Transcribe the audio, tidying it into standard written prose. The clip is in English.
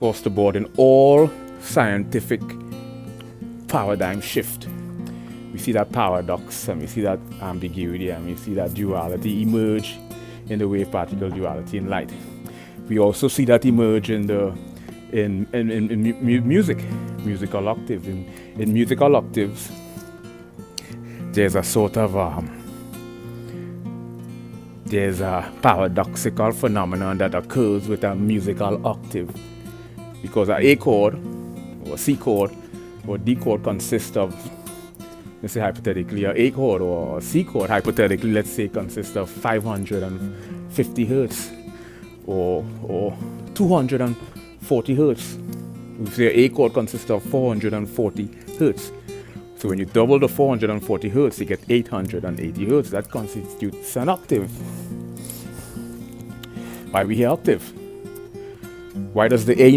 across the board in all scientific paradigm shift. We see that paradox, and we see that ambiguity, and we see that duality emerge in the wave particle duality in light. We also see that emerge in the musical octave. In musical octaves, there's a sort of there's a paradoxical phenomenon that occurs with a musical octave, because an A chord or C chord or D chord consists of, let's say hypothetically, an A chord or a C chord hypothetically, let's say, consists of 550 hertz or 240 hertz. We say an A chord consists of 440 hertz. So when you double the 440 hertz, you get 880 hertz. That constitutes an octave. Why we hear octave? Why does the A